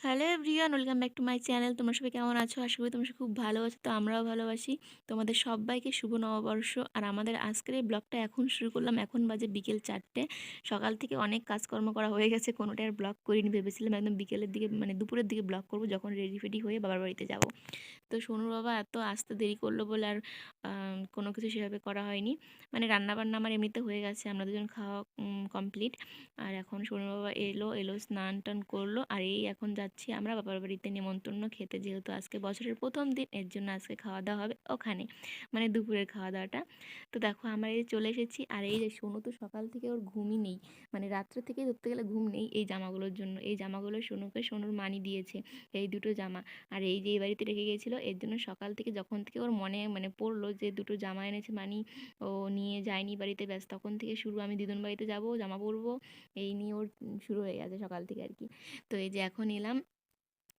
Hello everyone, welcome back to my channel. তোমরা সবাই কেমন আছো? আশা করি তোমরা খুব ভালো আছো। তো আমরাও ভালোবাসি। তোমাদের সবাইকে শুভ নববর্ষ। আর আমাদের আজকের এই ব্লগটা এখন শুরু করলাম। এখন বাজে বিকেল 4টে। সকাল থেকে অনেক কাজকর্ম করা হয়ে গেছে, কোনোটাই আর ব্লগ করিনি। ভেবেছিলাম একদম বিকেলের দিকে মানে দুপুরের দিকে ব্লগ করবো, যখন রেডি ফেডি হয়ে বাবার বাড়িতে যাব। তো সোনুর বাবা এত আসতে দেরি করলো বলে আর কোনো কিছু সেভাবে করা হয়নি। মানে রান্নাবান্না আমার এমনিতে হয়ে গেছে, আমরা দুজন খাওয়া কমপ্লিট। আর এখন সোনুর বাবা এলো স্নান টান করলো, আর এই এখন যাচ্ছি আমরা বাবার বাড়িতে নেমন্তন্ন খেতে, যেহেতু আজকে বছরের প্রথম দিন, এর জন্য আজকে খাওয়া দাওয়া হবে ওখানে, মানে দুপুরের খাওয়া দাওয়াটা। তো দেখো আমরা এই চলে এসেছি। আর এই যে সোনু তো সকাল থেকে ওর ঘুমই নেই, মানে রাত্রে থেকে ধরতে গেলে ঘুম নেই এই জামাগুলোর জন্য। এই জামাগুলো সোনুর মানি দিয়েছে, এই দুটো জামা। আর এই যে এই বাড়িতে রেখে গিয়েছিল, এর জন্য সকাল থেকে যখন থেকে ওর মনে মানে পড়লো যে দুটো জামা এনেছে মানি ও নিয়ে যায়নি বাড়িতে, ব্যাস তখন থেকে শুরু, আমি দিদুন বাড়িতে যাব, জামা পরবো, এই নিয়ে ওর শুরু হয়ে গেছে সকাল থেকে আর কি। তো এই যে এখন এলাম,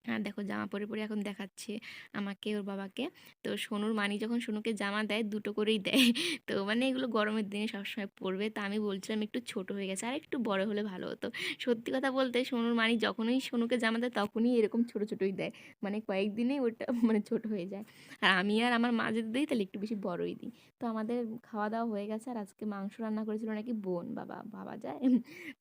আর দেখো জামা পরে পরে এখন দেখাচ্ছে আমাকে ওর বাবাকে। তো সোনুর মানি যখন সোনুকে জামা দেয় দুটো করেই দেয়। তো মানে এগুলো গরমের দিনে সবসময় পরবে। তা আমি বলছিলাম একটু ছোট হয়ে গেছে, আর একটু বড় হলে ভালো হতো। সত্যি কথা বলতে সোনুর মানি যখনই সোনুকে জামা দেয় তখনই এরকম ছোট ছোটই দেয়, মানে কয়েকদিনেই ওটা মানে ছোট হয়ে যায়। আর আমি আর আমার মা যদি দিই তাহলে একটু বেশি বড়ই দিই। তো আমাদের খাওয়া দাওয়া হয়ে গেছে, আর আজকে মাংস রান্না করেছিল নাকি বোন, বাবা ভাবা যায়।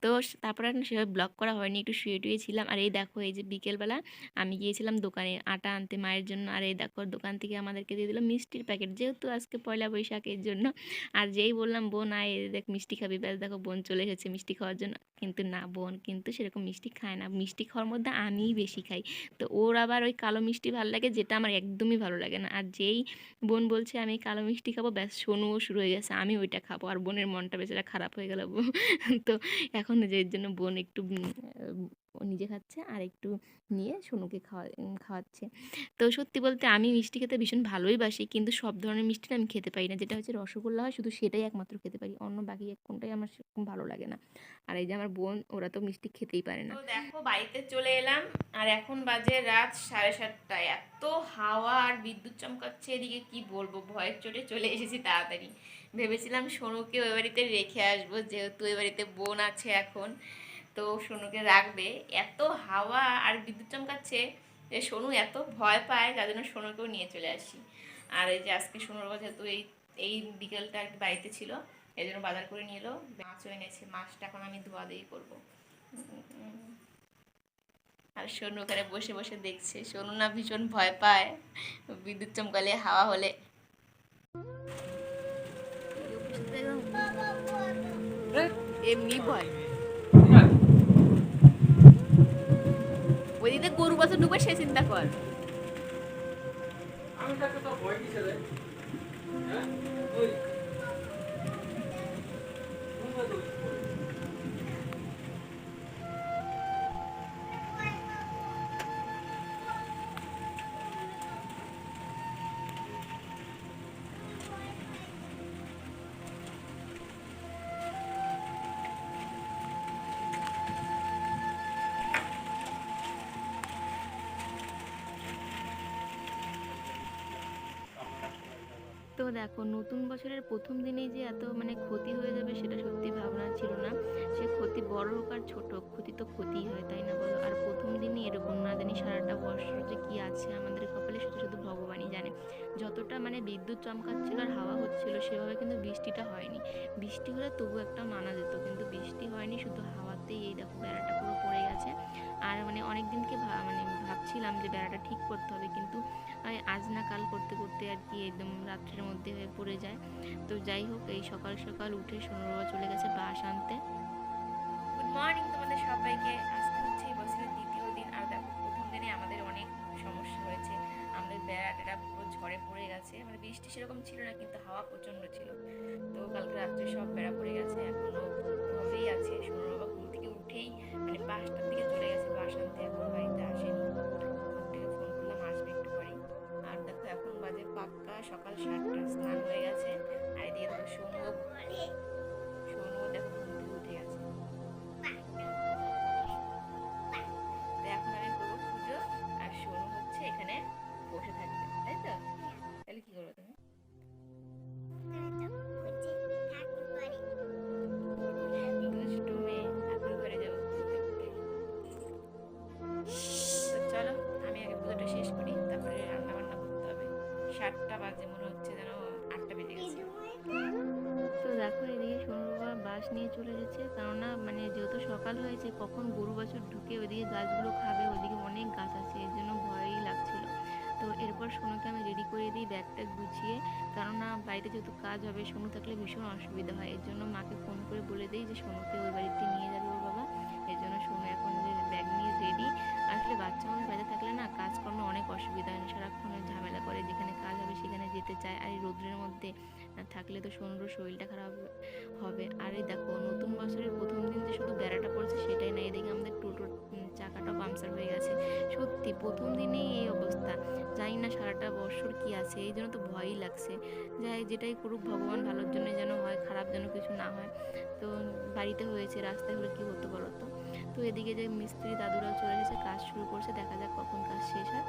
তো তারপরে আর সেভাবে ব্লগ করা হয়নি, একটু শুয়ে টুয়ে ছিলাম। আর এই দেখো এই যে বিকেলবেলা আমি গিয়েছিলাম দোকানে আটা আনতে মায়ের জন্য। আর এই দেখো দোকান থেকে আমাদেরকে দিয়ে দিল মিষ্টির প্যাকেট, যেহেতু আজকে পয়লা বৈশাখের জন্য। আর যেই বললাম বোন আয় দেখ মিষ্টি খাবি, ব্যাস দেখো বোন চলে এসেছে মিষ্টি খাওয়ার জন্য। কিন্তু না, বোন কিন্তু সেরকম মিষ্টি খায় না, মিষ্টি খাওয়ার মধ্যে আমিই বেশি খাই। তো ওর আবার ওই কালো মিষ্টি ভালো লাগে, যেটা আমার একদমই ভালো লাগে না। আর যেই বোন বলছে আমি কালো মিষ্টি খাবো, ব্যাস সোনুও শুরু হয়ে গেছে আমি ওইটা খাবো। আর বোনের মনটা বেচারা খারাপ হয়ে গেল। তো এখন যে এর জন্য বোন একটু ও নিজে খাচ্ছে, আর একটু নিয়ে সোনুকে খাওয়াচ্ছে। তো সত্যি বলতে আমি মিষ্টি খেতে ভীষণ ভালোই বাসি, কিন্তু সব ধরনের মিষ্টিটা আমি খেতে পারি না। যেটা হচ্ছে রসগোল্লা হয় শুধু সেটাই একমাত্র খেতে পারি, অন্য বাকি কোনটাই আমার সেরকম ভালো লাগে না। আর এই যে আমার বোন, ওরা তো মিষ্টি খেতেই পারে না। তো দেখো বাড়িতে চলে এলাম, আর এখন বাজে রাত 7:30। এত হাওয়া আর বিদ্যুৎ চমকাচ্ছে এদিকে, কি বলবো, ভয়ের চোটে চলে এসেছি তাড়াতাড়ি। ভেবেছিলাম সোনুকে ওই বাড়িতে রেখে আসবো, যেহেতু ওই বাড়িতে বোন আছে এখন, তো সোনুকে রাখবে। এত হাওয়া আর বিদ্যুৎ চমকাচ্ছে যে সোনু এত ভয় পায়, যার জন্য সোনুকেও নিয়ে চলে আসি। আর এই যে আজকে সোনুর বাবা যেহেতু এই এই বিকেলটা একটু বাড়িতে ছিল, এই জন্য বাজার করে নিয়ে এলো, মাছও এনেছে। মাছটা এখন আমি ধোয়াধুয়ি করবো। আর সোনু ওখানে বসে বসে দেখছে। সোনু না ভীষণ ভয় পায় বিদ্যুৎ চমকালে, হাওয়া হলে। এমনি ভয়, ওই দিকে গরু বছর ঢুকবে সে চিন্তা কর। তো দেখো নতুন বছরের প্রথম দিনেই যে এত মানে ক্ষতি হয়ে যাবে সেটা সত্যি ভাবনা ছিল না। সে ক্ষতি বড় হোক আর ছোট হোক, ক্ষতি তো ক্ষতিই হয়, তাই না বলো? আর প্রথম দিনই এরকম, না জানি সারাটা বছর যে কি আছে আমাদের কপালে সেটা শুধু ভগবানই জানে। যতটা মানে বিদ্যুৎ চমকাচ্ছিল আর হাওয়া হচ্ছিল সেভাবে কিন্তু বৃষ্টিটা হয়নি। বৃষ্টি হলে তবু একটা মানা যেত, কিন্তু বৃষ্টি হয়নি, শুধু হাওয়াতেই এই দেখো বেড়াটা পুরো পড়ে গেছে। আর মানে অনেক দিনকে মানে ভাবছিলাম যে বেড়াটা ঠিক করতে হবে, কিন্তু আজ না কাল করতে করতে আর কি একদম রাত্রের মধ্যে হয়ে পড়ে যায়। তো যাই হোক, এই সকাল সকাল উঠে সোনুর বাবা চলে গেছে বাঁশ আনতে। গুড মর্নিং তোমাদের সবাইকে। আজকে হচ্ছে এই বছরের দ্বিতীয় দিন, আর দেখো প্রথম দিনে আমাদের অনেক সমস্যা হয়েছে। আমাদের বেড়াটা পুরো ঝড়ে পড়ে গেছে, মানে বৃষ্টি সেরকম ছিল না কিন্তু হাওয়া প্রচণ্ড ছিল। তো কালকে রাত্রে সব বেড়া পড়ে গেছে, এখনো হবেই আছে। সোনুর বাবা ঘুম থেকে উঠেই মানে 5টার দিকে চলে গেছে বাঁশ আনতে, এখনো বাড়িতে আসেনি। বোনটাকে ফোন করলাম আসবে একটু পরেই। আর দেখো এখন বাজে পাক্কা সকাল 7টা, স্নান হয়ে গেছে। আর এদিকে দেখো সোনুও দেখো ঘুম থেকে উঠে গেছে। তো এখন আমি করবো পুজো, আর সোনু হচ্ছে এখানে বসে থাকবে, তাই তো? তাহলে কি করবো তুমি? দুষ্টু মেয়ে, ঠাকুর ঘরে যাবো পুজো দেখতে। তো 8টা বাজে, মনে হচ্ছে যেন 8টা বেজে গেছে। তো দেখো এদিকে সোনুর বাবা বাঁশ নিয়ে চলে এসেছে, কেননা মানে যেহেতু সকাল হয়েছে কখন গরু বাছুর ঢুকে ওইদিকে গাছগুলো খাবে, ওইদিকে অনেক গাছ আছে, এর জন্য ভয়ই লাগছিল। তো এরপর সোনুকে আমি রেডি করে দিই ব্যাগটা গুছিয়ে, কেননা বাড়িতে যেহেতু কাজ হবে, সোনু থাকলে ভীষণ অসুবিধা হয়, এর জন্য মাকে ফোন করে বলে দিই যে সোনুকে ওই বাড়িতে নিয়ে যাবে ওর বাবা। এর জন্য সোনু এখন যে ব্যাগ নিয়ে রেডি। আসলে বাচ্চা মানুষ বাড়িতে থাকলে না কাজকর্মে অনেক অসুবিধা হয়, সারাক্ষণ ওই ঝামেলা করে, যেখানে কাজ হবে সেখানে যেতে চায়, আর এই রোদ্রের মধ্যে থাকলে তো সোনুরও শরীরটা খারাপ হবে। আর এই দেখো নতুন বছরের প্রথম দিন যে শুধু বেড়াটা পড়েছে সেটাই না, এদিকে আমাদের টোটোর চাকাটাও পাংচার হয়ে গেছে। সত্যি প্রথম দিনেই এই অবস্থা, জানি না সারাটা বছর কি আছে, এই জন্য তো ভয়ই লাগছে। যাই যেটাই করুক ভগবান ভালোর জন্য যেন হয়, খারাপ যেন কিছু না হয়। তো বাড়িতে হয়েছে, রাস্তায় হলে কি হতো বলো তো। তো এদিকে যে মিস্ত্রি দাদুরাও চলে এসেছে, কাজ শুরু করছে, দেখা যাক কখন কাজ শেষ হয়।